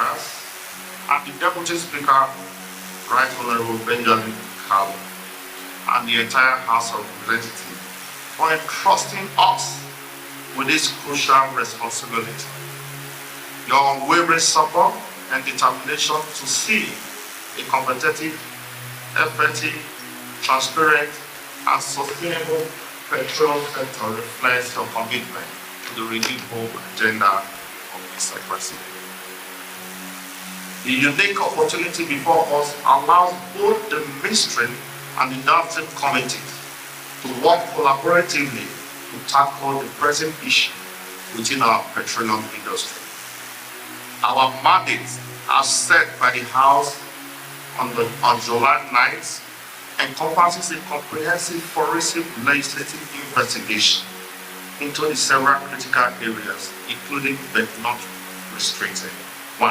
members, and the Deputy Speaker, Right Honorable Benjamin Kalu, and the entire House of Representatives for entrusting us with this crucial responsibility. Your unwavering support and determination to see a competitive, effective, transparent, and sustainable petroleum sector reflects your commitment to the renewable agenda of Mr. President. The unique opportunity before us allows both the Ministry and the Drafting Committee to work collaboratively to tackle the present issue within our petroleum industry. Our mandate, as set by the House on July 9th, encompasses a comprehensive forensic legislative investigation into the several critical areas, including but not restricted